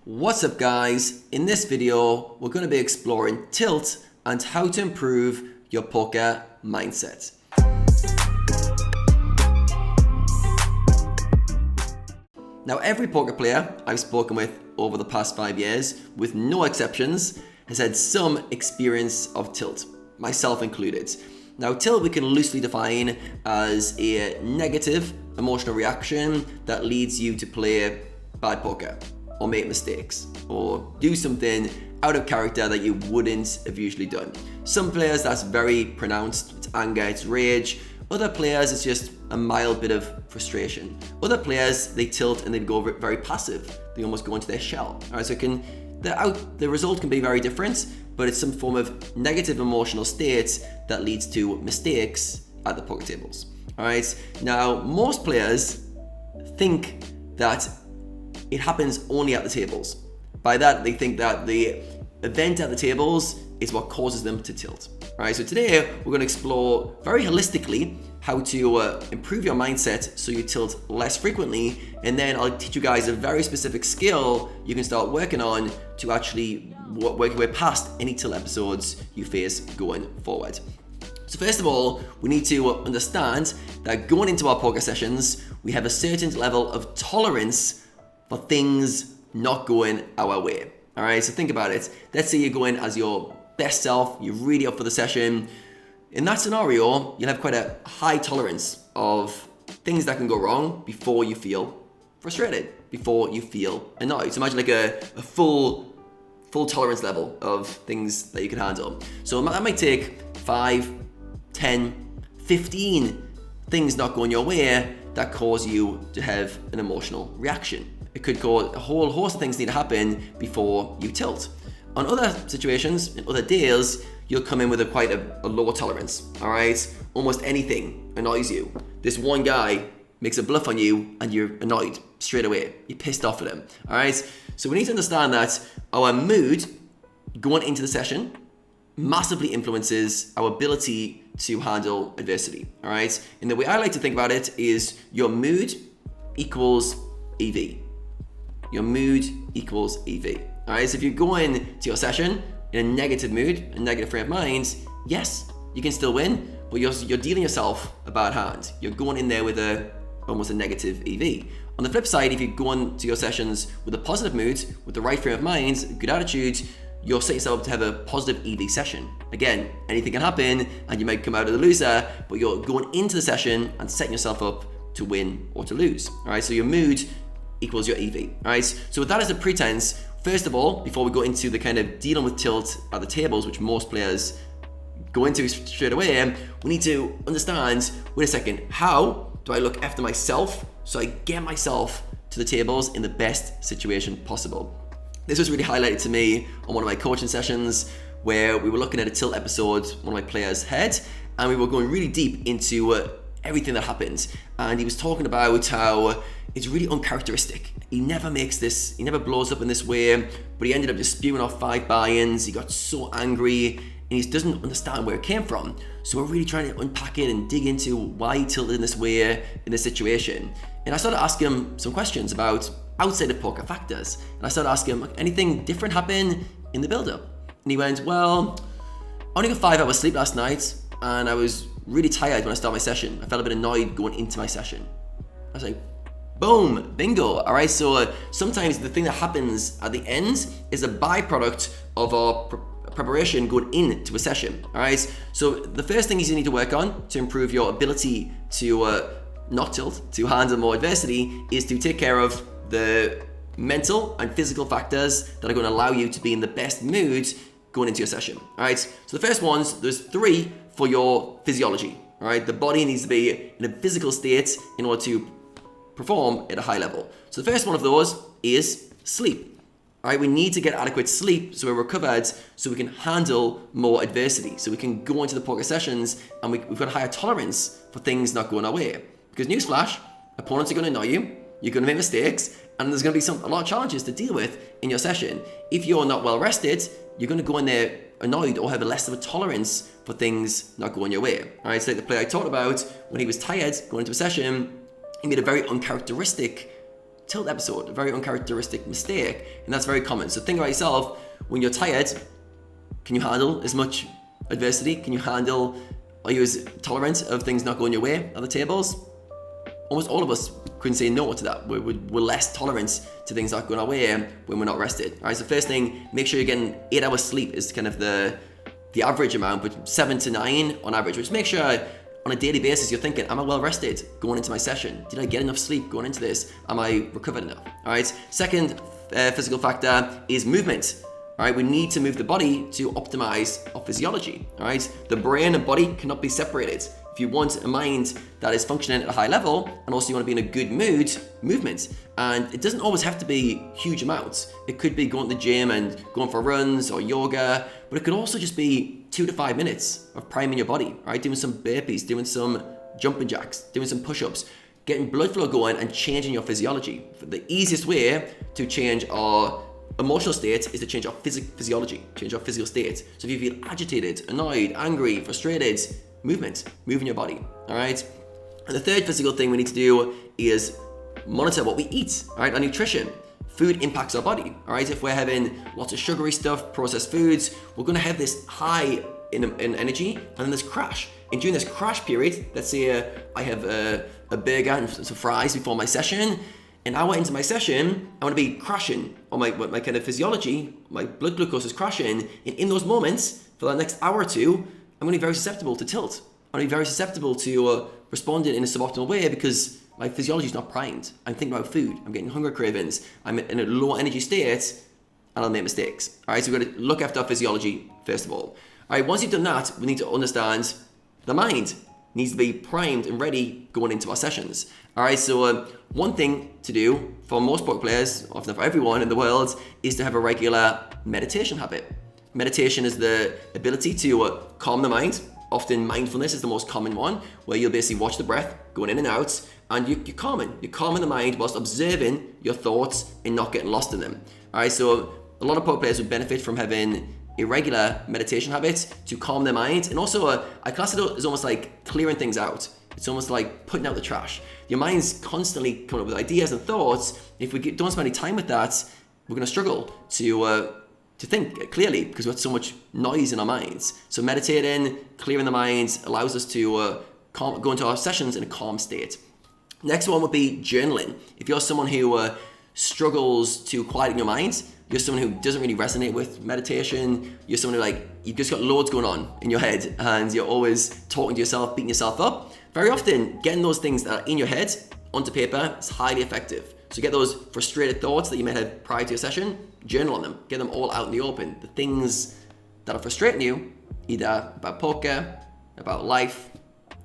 What's up guys? In this video, we're going to be exploring tilt and how to improve your poker mindset. Now every poker player I've spoken with over the past 5 years, with no exceptions, has had some experience of tilt, myself included. Now tilt we can loosely define as a negative emotional reaction that leads you to play bad poker, or make mistakes, or do something out of character that you wouldn't have usually done. Some players that's very pronounced, it's anger, it's rage. Other players it's just a mild bit of frustration. Other players they tilt and they go very passive. They almost go into their shell. All right, so the result can be very different, but it's some form of negative emotional state that leads to mistakes at the poker tables. All right, now most players think that it happens only at the tables. By that, they think that the event at the tables is what causes them to tilt. All right, so today we're going to explore very holistically how to improve your mindset so you tilt less frequently, and then I'll teach you guys a very specific skill you can start working on to actually work your way past any tilt episodes you face going forward. So first of all, we need to understand that going into our poker sessions, we have a certain level of tolerance for things not going our way. All right, so think about it. Let's say you're going as your best self, you're really up for the session. In that scenario, you'll have quite a high tolerance of things that can go wrong before you feel frustrated, before you feel annoyed. So imagine like a full tolerance level of things that you can handle. So that might take 5, 10, 15 things not going your way that cause you to have an emotional reaction. It could cause a whole host of things need to happen before you tilt. On other situations, in other days, you'll come in with quite a low tolerance, all right? Almost anything annoys you. This one guy makes a bluff on you and you're annoyed straight away. You're pissed off at him, all right? So we need to understand that our mood going into the session massively influences our ability to handle adversity, all right? And the way I like to think about it is your mood equals EV. Your mood equals EV. All right, so if you're going to your session in a negative mood, a negative frame of mind, yes, you can still win, but you're dealing yourself a bad hand. You're going in there with almost a negative EV. On the flip side, if you're going to your sessions with a positive mood, with the right frame of mind, good attitude, you're setting yourself up to have a positive EV session. Again, anything can happen and you might come out as a loser, but you're going into the session and setting yourself up to win or to lose. All right, so your mood equals your EV, all right? So with that as a pretense, first of all, before we go into the kind of dealing with tilt at the tables, which most players go into straight away, we need to understand, wait a second, how do I look after myself so I get myself to the tables in the best situation possible? This was really highlighted to me on one of my coaching sessions where we were looking at a tilt episode one of my players had, and we were going really deep into everything that happened. And he was talking about how it's really uncharacteristic. He never blows up in this way, but he ended up just spewing off 5 buy-ins. He got so angry and he doesn't understand where it came from. So we're really trying to unpack it and dig into why he tilted in this way in this situation. And I started asking him some questions about outside of poker factors. And I started asking him, anything different happen in the build-up? And he went, well, I only got 5 hours sleep last night and I was really tired when I started my session. I felt a bit annoyed going into my session. I was like, boom, bingo. All right, so sometimes the thing that happens at the end is a byproduct of our preparation going into a session. All right, so the first thing you need to work on to improve your ability to not tilt, to handle more adversity, is to take care of the mental and physical factors that are going to allow you to be in the best mood going into your session. All right, so the first ones, there's 3 for your physiology. All right, the body needs to be in a physical state in order to perform at a high level. So the first one of those is sleep. All right, we need to get adequate sleep so we're recovered, so we can handle more adversity, so we can go into the poker sessions and we've got a higher tolerance for things not going our way. Because newsflash, opponents are going to annoy you, you're going to make mistakes, and there's going to be a lot of challenges to deal with in your session. If you're not well rested, you're going to go in there annoyed or have less of a tolerance for things not going your way. All right, so like the player I talked about, when he was tired going into a session, he made a very uncharacteristic tilt episode, a very uncharacteristic mistake, and that's very common. So think about yourself, when you're tired, can you handle as much adversity? Are you as tolerant of things not going your way at the tables? Almost all of us couldn't say no to that. We're less tolerant to things not going our way when we're not rested. All right, so first thing, make sure you're getting 8 hours sleep is kind of the average amount, but 7 to 9 on average. Just make sure on a daily basis you're thinking, am I well rested going into my session? Did I get enough sleep going into this? Am I recovered enough? All right, second physical factor is movement. All right, we need to move the body to optimize our physiology. All right, the brain and body cannot be separated. If you want a mind that is functioning at a high level, and also you want to be in a good mood, movement. And it doesn't always have to be huge amounts. It could be going to the gym and going for runs or yoga, but it could also just be 2 to 5 minutes of priming your body, right? Doing some burpees, doing some jumping jacks, doing some push-ups, getting blood flow going and changing your physiology. The easiest way to change our emotional state is to change our physiology, change our physical state. So if you feel agitated, annoyed, angry, frustrated, moving your body, all right? And the third physical thing we need to do is monitor what we eat, all right? Our nutrition. Food impacts our body, all right? If we're having lots of sugary stuff, processed foods, we're gonna have this high in energy and then this crash. And during this crash period, let's say I have a burger and some fries before my session, an hour into my session, I want to be crashing, or my kind of physiology, my blood glucose is crashing, and in those moments, for the next hour or two, I'm going to be very susceptible to tilt. I'm going to be very susceptible to responding in a suboptimal way because my physiology is not primed. I'm thinking about food, I'm getting hunger cravings, I'm in a low energy state, and I'll make mistakes. All right, so we've got to look after our physiology first of all. All right, once you've done that, we need to understand the mind needs to be primed and ready going into our sessions. All right, so one thing to do for most poker players, often for everyone in the world, is to have a regular meditation habit. Meditation is the ability to calm the mind. Often mindfulness is the most common one, where you'll basically watch the breath going in and out, and you're calming the mind whilst observing your thoughts and not getting lost in them. All right, so a lot of poker players would benefit from having a regular meditation habit to calm their mind, and also I class it as almost like clearing things out. It's almost like putting out the trash. Your mind's constantly coming up with ideas and thoughts. If we don't spend any time with that, we're going to struggle to think clearly because we've got so much noise in our minds. So meditating, clearing the mind allows us to go into our sessions in a calm state. Next one would be journaling. If you're someone who struggles to quieten your mind, you're someone who doesn't really resonate with meditation, you're someone who you've just got loads going on in your head and you're always talking to yourself, beating yourself up, very often getting those things that are in your head onto paper is highly effective. So get those frustrated thoughts that you may have prior to your session, journal on them, get them all out in the open. The things that are frustrating you, either about poker, about life,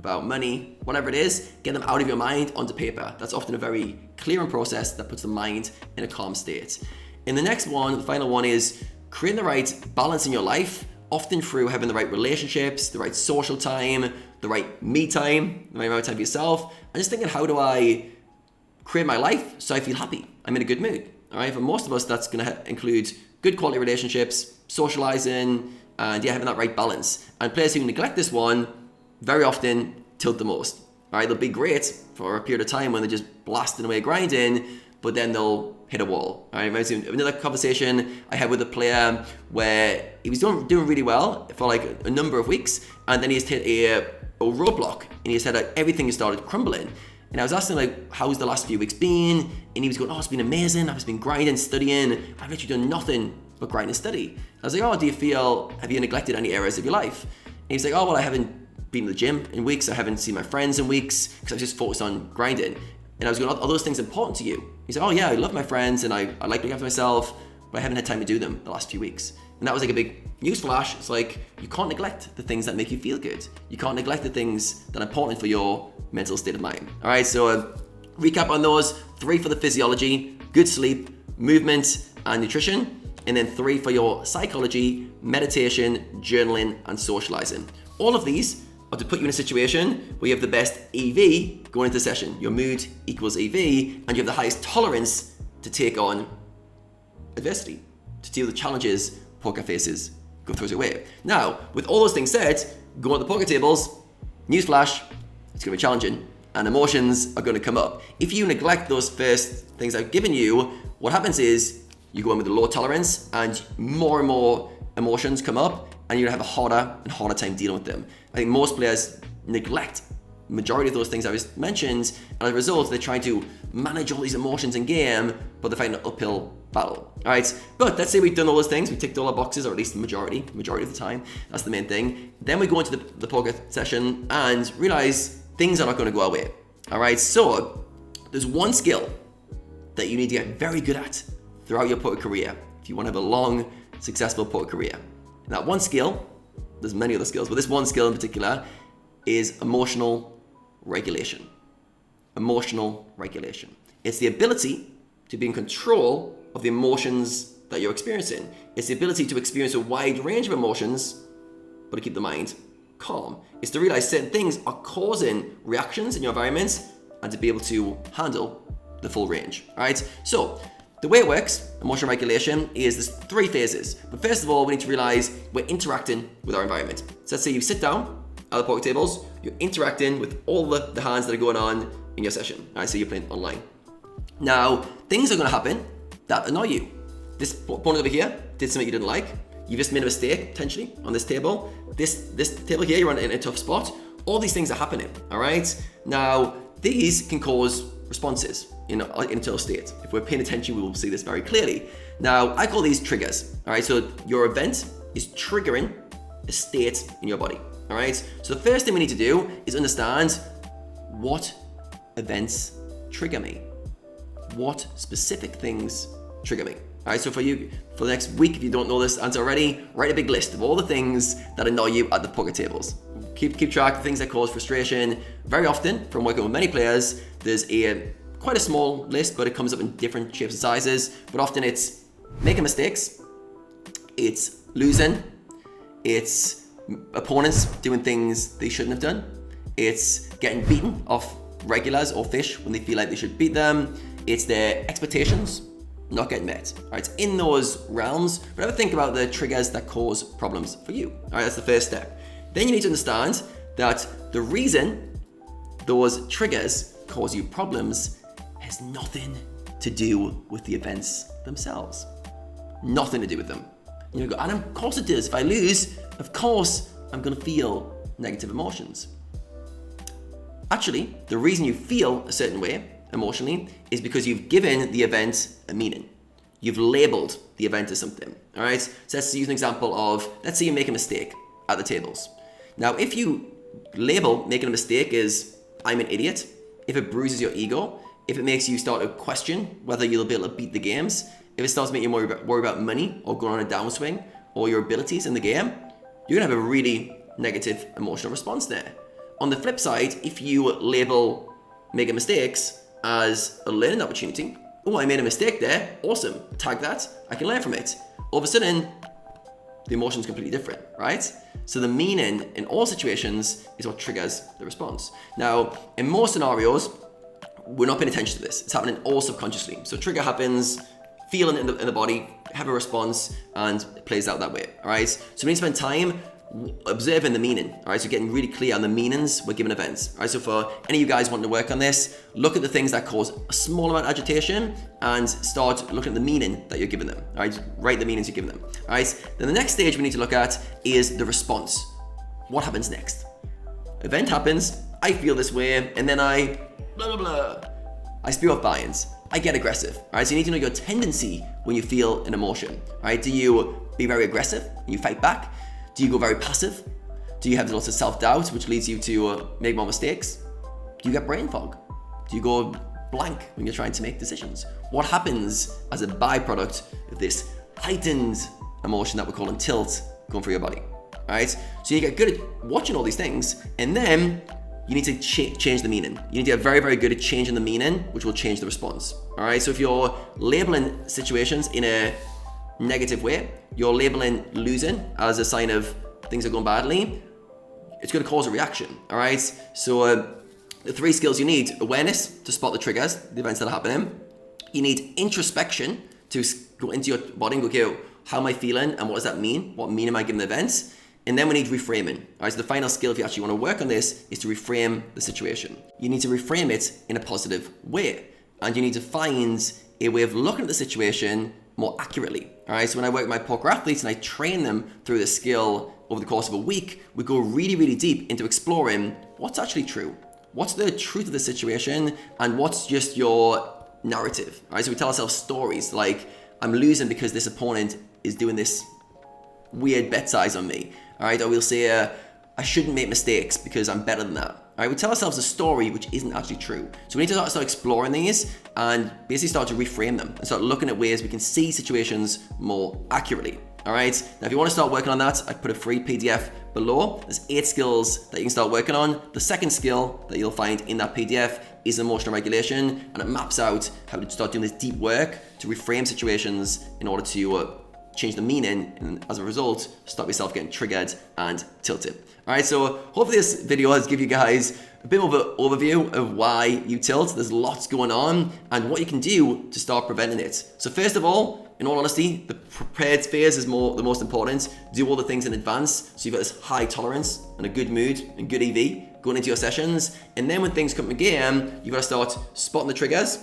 about money, whatever it is, get them out of your mind onto paper. That's often a very clearing process that puts the mind in a calm state. And the next one, the final one, is creating the right balance in your life, often through having the right relationships, the right social time, the right me time, the right amount of time for yourself, and just thinking, how do I create my life so I feel happy, I'm in a good mood. All right, for most of us, that's going to include good quality relationships, socializing, and having that right balance. And players who neglect this one very often tilt the most. All right, they'll be great for a period of time when they're just blasting away grinding, but then they'll hit a wall. All right, another conversation I had with a player where he was doing really well for a number of weeks, and then he just hit a roadblock, and he said everything started crumbling. And I was asking how's the last few weeks been? And he was going, it's been amazing. I've just been grinding, studying. I've literally done nothing but grind and study. I was like, have you neglected any areas of your life? And he's like, I haven't been to the gym in weeks. I haven't seen my friends in weeks because I was just focused on grinding. And I was going, are those things important to you? He said, I love my friends and I like looking after myself, but I haven't had time to do them the last few weeks. And that was a big newsflash. It's you can't neglect the things that make you feel good. You can't neglect the things that are important for your mental state of mind. All right, so recap on those: 3 for the physiology, good sleep, movement, and nutrition, and then 3 for your psychology, meditation, journaling, and socializing. All of these are to put you in a situation where you have the best EV going into the session. Your mood equals EV, and you have the highest tolerance to take on adversity, to deal with the challenges poker faces go through your way. Now, with all those things said, going on the poker tables, newsflash, it's going to be challenging. and emotions are going to come up. If you neglect those first things I've given you, what happens is you go in with a low tolerance and more emotions come up, and you're going to have a harder and harder time dealing with them. I think most players neglect majority of those things I just mentioned, and as a result, they're trying to manage all these emotions in game, but they're fighting an uphill battle. All right, but let's say we've done all those things, we ticked all our boxes, or at least the majority of the time. That's the main thing. Then we go into the poker session and realize things are not going to go our way. All right, so there's one skill that you need to get very good at throughout your poker career if you want to have a long, successful poker career. And that one skill, there's many other skills, but this one skill in particular is emotional regulation. Emotional regulation. It's the ability to be in control of the emotions that you're experiencing. It's the ability to experience a wide range of emotions, but to keep the mind calm. It's to realize certain things are causing reactions in your environment and to be able to handle the full range. All right. So the way it works, emotional regulation, is there's 3 phases. But first of all, we need to realize we're interacting with our environment. So let's say you sit down at the poker tables, you're interacting with all the hands that are going on in your session. All right, so you're playing online. Now, things are going to happen that annoy you. This opponent over here did something you didn't like. You just made a mistake, potentially, on this table. This table here, you're in a tough spot. All these things are happening, all right? Now, these can cause responses in an internal state. If we're paying attention, we will see this very clearly. Now, I call these triggers, all right? So your event is triggering a state in your body, all right? So the first thing we need to do is understand what events trigger me. What specific things trigger me? All right, so for the next week, if you don't know this answer already, write a big list of all the things that annoy you at the poker tables. Keep track of things that cause frustration. Very often, from working with many players, there's quite a small list, but it comes up in different shapes and sizes. But often it's making mistakes, it's losing, it's opponents doing things they shouldn't have done, it's getting beaten off regulars or fish when they feel like they should beat them, it's their expectations not getting met. All right, it's in those realms, but ever think about the triggers that cause problems for you. All right, that's the first step. Then you need to understand that the reason those triggers cause you problems has nothing to do with the events themselves. Nothing to do with them. You go, and of course it does. If I lose, of course I'm gonna feel negative emotions. Actually, the reason you feel a certain way emotionally is because you've given the event a meaning. You've labeled the event as something, all right? So let's use an example of, let's say you make a mistake at the tables. Now, if you label making a mistake as, I'm an idiot, if it bruises your ego, if it makes you start to question whether you'll be able to beat the games, if it starts to make you worry about money or going on a downswing or your abilities in the game, you're gonna have a really negative emotional response there. On the flip side, if you label making mistakes as a learning opportunity, oh, I made a mistake there, awesome, tag that, I can learn from it. All of a sudden, the emotion's completely different, right? So the meaning in all situations is what triggers the response. Now, in most scenarios, we're not paying attention to this. It's happening all subconsciously. So trigger happens, feeling it in the body, have a response, and it plays out that way, all right? So we need to spend time observing the meaning, all right? So getting really clear on the meanings we're given events, all right? So for any of you guys wanting to work on this, look at the things that cause a small amount of agitation and start looking at the meaning that you're giving them, all right? Write the meanings you're giving them, all right? Then the next stage we need to look at is the response. What happens next? Event happens, I feel this way, and then I blah, blah, blah. I spew off buy-ins. I get aggressive, all right? So you need to know your tendency when you feel an emotion, all right? Do you be very aggressive and you fight back? Do you go very passive? Do you have lots of self-doubt, which leads you to make more mistakes? Do you get brain fog? Do you go blank when you're trying to make decisions? What happens as a byproduct of this heightened emotion that we're calling tilt going through your body, all right? So you get good at watching all these things, and then you need to change the meaning. You need to get very, very good at changing the meaning, which will change the response, all right? So if you're labeling situations in a negative way, you're labeling losing as a sign of things are going badly, it's going to cause a reaction, all right? So the 3 skills you need: awareness to spot the triggers, the events that are happening. You need introspection to go into your body and go, okay, how am I feeling and what does that mean? What meaning am I giving the events? And then we need reframing. All right, so the final skill, if you actually want to work on this, is to reframe the situation. You need to reframe it in a positive way. And you need to find a way of looking at the situation more accurately. All right, so when I work with my poker athletes and I train them through this skill over the course of a week, we go really, really deep into exploring what's actually true. What's the truth of the situation and what's just your narrative. All right, so we tell ourselves stories like, I'm losing because this opponent is doing this weird bet size on me. All right, or we'll say, I shouldn't make mistakes because I'm better than that. All right, we tell ourselves a story which isn't actually true. So we need to start exploring these and basically start to reframe them and start looking at ways we can see situations more accurately. All right, now if you want to start working on that, I put a free PDF below. There's 8 skills that you can start working on. The second skill that you'll find in that PDF is emotional regulation, and it maps out how to start doing this deep work to reframe situations in order to change the meaning, and as a result, stop yourself getting triggered and tilted. All right, so hopefully this video has given you guys a bit more of an overview of why you tilt. There's lots going on and what you can do to start preventing it. So first of all, in all honesty, the prepared phase is the most important. Do all the things in advance so you've got this high tolerance and a good mood and good EV going into your sessions. And then when things come to game, you've got to start spotting the triggers,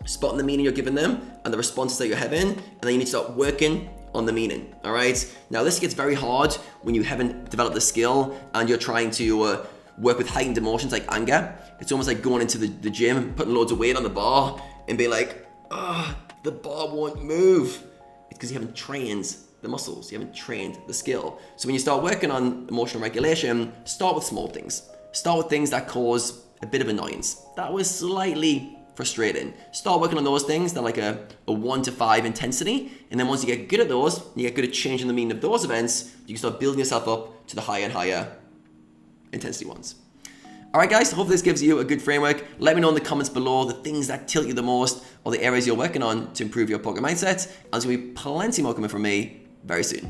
spotting the meaning you're giving them and the responses that you're having, and then you need to start working on the meaning. All right, now this gets very hard when you haven't developed the skill and you're trying to work with heightened emotions like anger. It's almost like going into the gym, putting loads of weight on the bar and being like, the bar won't move. It's because you haven't trained the muscles, you haven't trained the skill. So when you start working on emotional regulation, start with small things. Start with things that cause a bit of annoyance, that was slightly frustrating. Start working on those things that are like a 1 to 5 intensity, and then once you get good at those, you get good at changing the meaning of those events, you can start building yourself up to the higher and higher intensity ones. All right, guys, I hope this gives you a good framework. Let me know in the comments below the things that tilt you the most or the areas you're working on to improve your poker mindset. And there's going to be plenty more coming from me very soon.